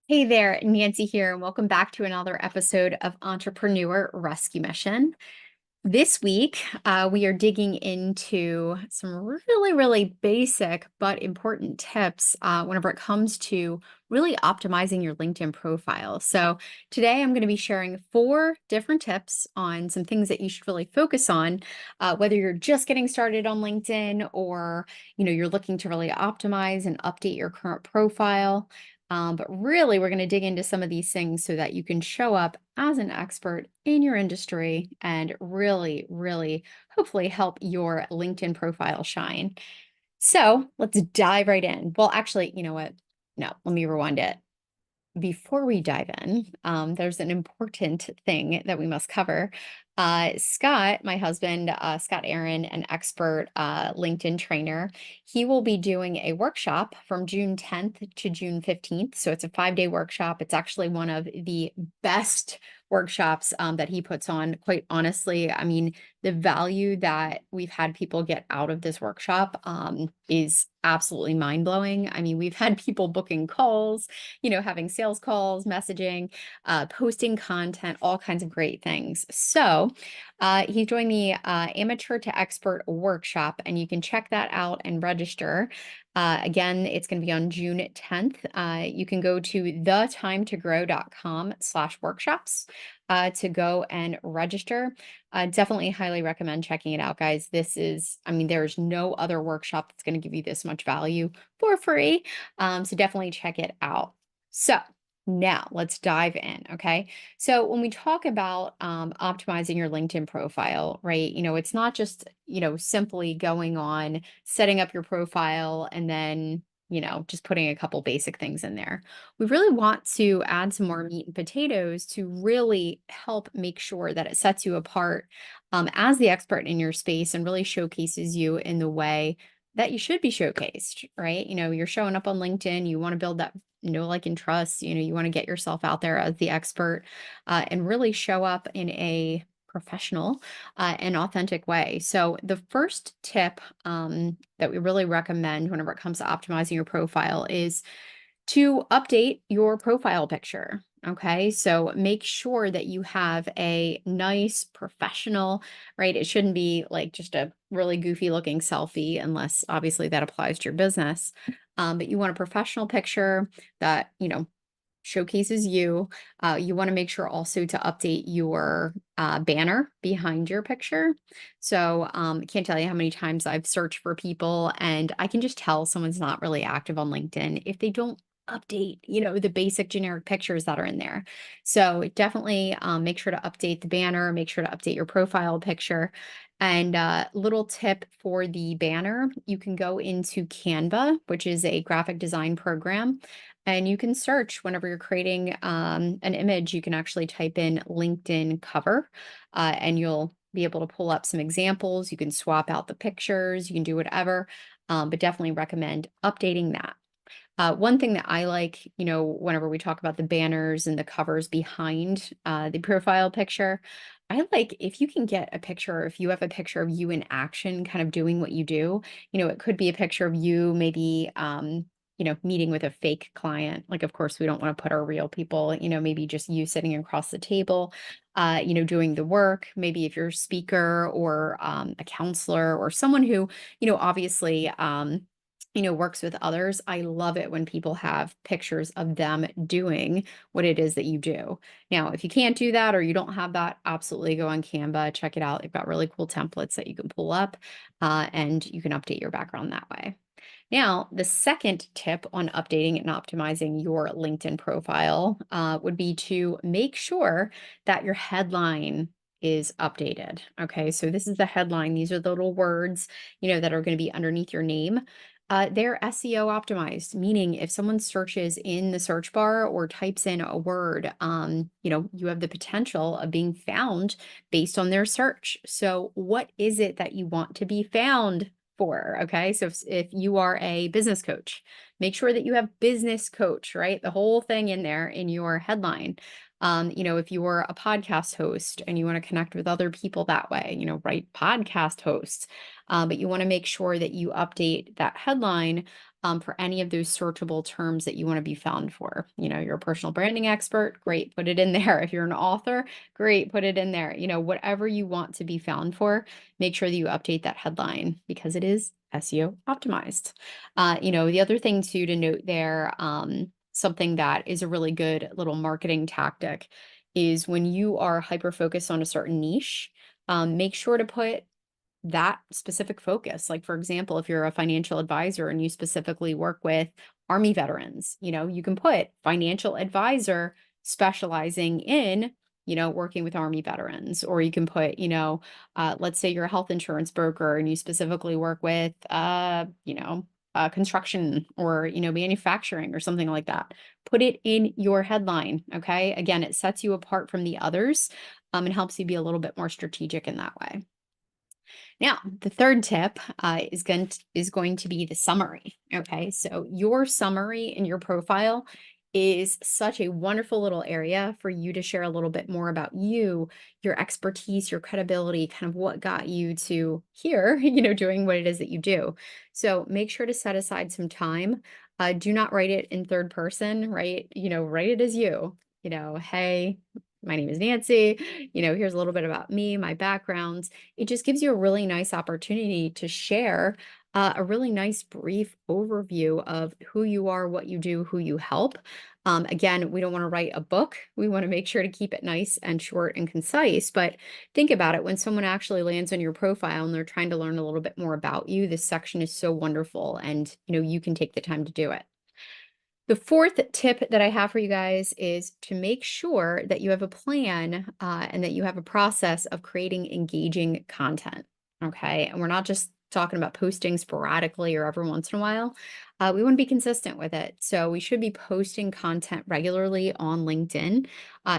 Hey there, Nancy here, and welcome back to another episode of Entrepreneur Rescue Mission. This week, we are digging into some really basic but important tips whenever it comes to really optimizing your LinkedIn profile. So today, I'm going to be sharing 4 different tips on some things that you should really focus on, whether you're just getting started on LinkedIn or you're looking to really optimize and update your current profile. But really, we're going to dig into some of these things so that you can show up as an expert in your industry and really, hopefully help your LinkedIn profile shine. So let's dive right in. Well, actually, you know what? No, let me rewind it. Before we dive in, there's an important thing that we must cover. Scott, my husband, Scott Aaron, an expert LinkedIn trainer, he will be doing a workshop from June 10th to June 15th. So it's a 5-day workshop. It's actually one of the best workshops that he puts on. Quite honestly, I mean, the value that we've had people get out of this workshop is absolutely mind blowing. I mean, we've had people booking calls, having sales calls, messaging, posting content, all kinds of great things. So he's doing the Amateur to Expert workshop, and you can check that out and register. Again, it's going to be on June 10th. You can go to thetimetogrow.com/workshops to go and register. Definitely highly recommend checking it out, guys. I mean, there's no other workshop that's going to give you this much value for free. So definitely check it out. So now let's dive in. Okay. So when we talk about optimizing your LinkedIn profile, right, it's not just, simply going on, setting up your profile, and then, just putting a couple basic things in there. We really want to add some more meat and potatoes to really help make sure that it sets you apart as the expert in your space and really showcases you in the way that you should be showcased, right? You're showing up on LinkedIn, you want to build that know, like, and trust, you want to get yourself out there as the expert and really show up in a professional and authentic way. So the first tip that we really recommend whenever it comes to optimizing your profile is to update your profile picture. Okay, so make sure that you have a nice professional, right? It shouldn't be like just a really goofy looking selfie, unless obviously that applies to your business. But you want a professional picture that, showcases you. You want to make sure also to update your banner behind your picture. So I can't tell you how many times I've searched for people and I can just tell someone's not really active on LinkedIn if they don't update, the basic generic pictures that are in there. So definitely make sure to update the banner, make sure to update your profile picture. And little tip for the banner, you can go into Canva, which is a graphic design program, and you can search whenever you're creating an image. You can actually type in LinkedIn cover, and you'll be able to pull up some examples. You can swap out the pictures, you can do whatever, but definitely recommend updating that. One thing that I like, whenever we talk about the banners and the covers behind the profile picture, I like if you can get a picture, if you have a picture of you in action, kind of doing what you do, it could be a picture of you maybe, meeting with a fake client. Like, of course, we don't want to put our real people, maybe just you sitting across the table, doing the work. Maybe if you're a speaker or a counselor or someone who, obviously, works with others. I love it when people have pictures of them doing what it is that you do. Now, if you can't do that or you don't have that, absolutely go on Canva, check it out. They've got really cool templates that you can pull up and you can update your background that way. Now, the second tip on updating and optimizing your LinkedIn profile would be to make sure that your headline is updated. Okay, so this is the headline. These are the little words, that are going to be underneath your name. They're SEO optimized, meaning if someone searches in the search bar or types in a word, you have the potential of being found based on their search. So, what is it that you want to be found for? Okay, so if you are a business coach, make sure that you have business coach, right? The whole thing in there in your headline. If you're a podcast host and you want to connect with other people that way, write podcast hosts. But you want to make sure that you update that headline for any of those searchable terms that you want to be found for. You're a personal branding expert, great, put it in there. If you're an author, great, put it in there. Whatever you want to be found for, make sure that you update that headline because it is SEO optimized. The other thing too to note there, something that is a really good little marketing tactic is when you are hyper focused on a certain niche, make sure to put that specific focus. Like, for example, if you're a financial advisor and you specifically work with Army veterans, you can put financial advisor specializing in, working with Army veterans, or you can put, let's say you're a health insurance broker and you specifically work with, construction or, manufacturing or something like that. Put it in your headline. Okay. Again, it sets you apart from the others and helps you be a little bit more strategic in that way. Now, the third tip is going to be the summary. Okay, so your summary in your profile is such a wonderful little area for you to share a little bit more about you, your expertise, your credibility, kind of what got you to here, doing what it is that you do. So make sure to set aside some time. Do not write it in third person, right? Write it as you. Hey, my name is Nancy. Here's a little bit about me, my backgrounds. It just gives you a really nice opportunity to share a really nice brief overview of who you are, what you do, who you help. Again, we don't want to write a book. We want to make sure to keep it nice and short and concise. But think about it, when someone actually lands on your profile and they're trying to learn a little bit more about you, this section is so wonderful, and you can take the time to do it. The fourth tip that I have for you guys is to make sure that you have a plan and that you have a process of creating engaging content. Okay. And we're not just talking about posting sporadically or every once in a while. We want to be consistent with it. So we should be posting content regularly on LinkedIn.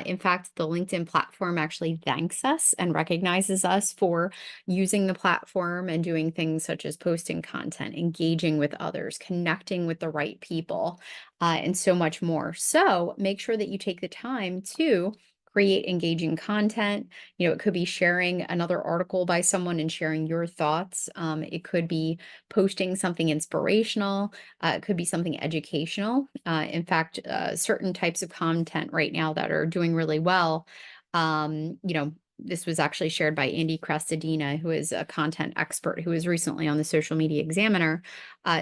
In fact, the LinkedIn platform actually thanks us and recognizes us for using the platform and doing things such as posting content, engaging with others, connecting with the right people, and so much more. So make sure that you take the time to create engaging content. It could be sharing another article by someone and sharing your thoughts. It could be posting something inspirational. It could be something educational. In fact, certain types of content right now that are doing really well. This was actually shared by Andy Crestadina, who is a content expert who was recently on the Social Media Examiner,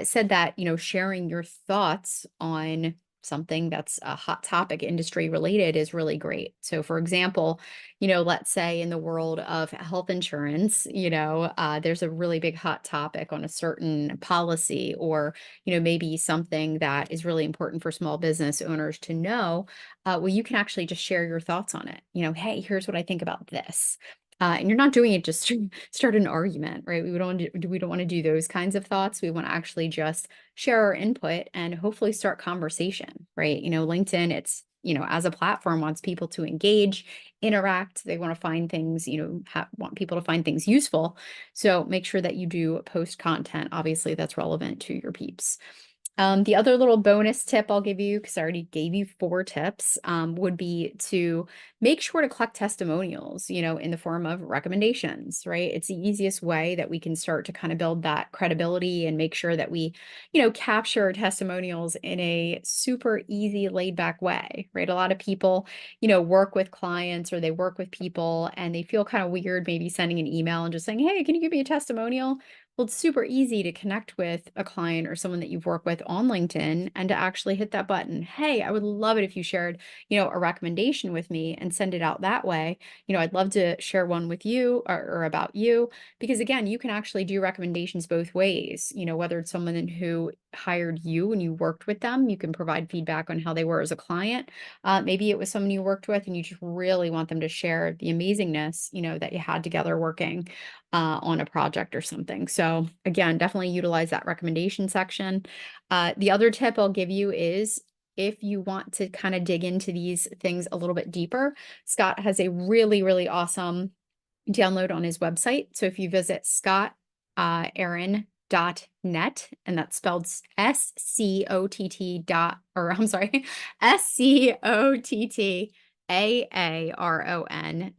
said that, sharing your thoughts on something that's a hot topic, industry related, is really great. So, for example, let's say in the world of health insurance, there's a really big hot topic on a certain policy, or, maybe something that is really important for small business owners to know. Well, you can actually just share your thoughts on it. Hey, here's what I think about this. And you're not doing it just to start an argument, right? We don't want to do those kinds of thoughts. We want to actually just share our input and hopefully start conversation, right? LinkedIn, it's, as a platform, wants people to engage, interact. They want to find things, want people to find things useful. So make sure that you do post content, obviously, that's relevant to your peeps. The other little bonus tip I'll give you, because I already gave you 4 tips, would be to make sure to collect testimonials, in the form of recommendations, right? It's the easiest way that we can start to kind of build that credibility and make sure that we, capture testimonials in a super easy, laid back way, right? A lot of people, work with clients or they work with people and they feel kind of weird maybe sending an email and just saying, hey, can you give me a testimonial? Well, it's super easy to connect with a client or someone that you've worked with on LinkedIn and to actually hit that button. Hey, I would love it if you shared, a recommendation with me and send it out that way. I'd love to share one with you or about you, because again, you can actually do recommendations both ways. Whether it's someone who hired you and you worked with them, you can provide feedback on how they were as a client. Maybe it was someone you worked with and you just really want them to share the amazingness, that you had together working on a project or something. So again, definitely utilize that recommendation section. The other tip I'll give you is, if you want to kind of dig into these things a little bit deeper, Scott has a really, really awesome download on his website. So if you visit scottaaron.net, and that's spelled SCOTT dot, or I'm sorry, SCOTT AARON.net.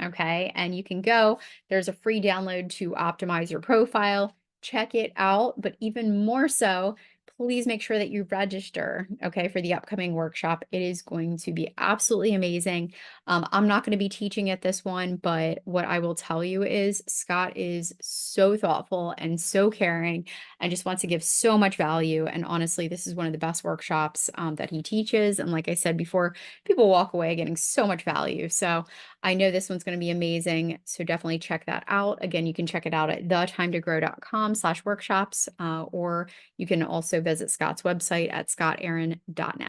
Okay. And you can go, there's a free download to optimize your profile. Check it out. But even more so, please make sure that you register, okay, for the upcoming workshop. It is going to be absolutely amazing. I'm not going to be teaching at this one, but what I will tell you is Scott is so thoughtful and so caring and just wants to give so much value. And honestly, this is one of the best workshops that he teaches. And like I said before, people walk away getting so much value. So I know this one's going to be amazing. So definitely check that out. Again, you can check it out at thetimetogrowcom/workshops, or you can also visit Scott's website at scottaaron.net.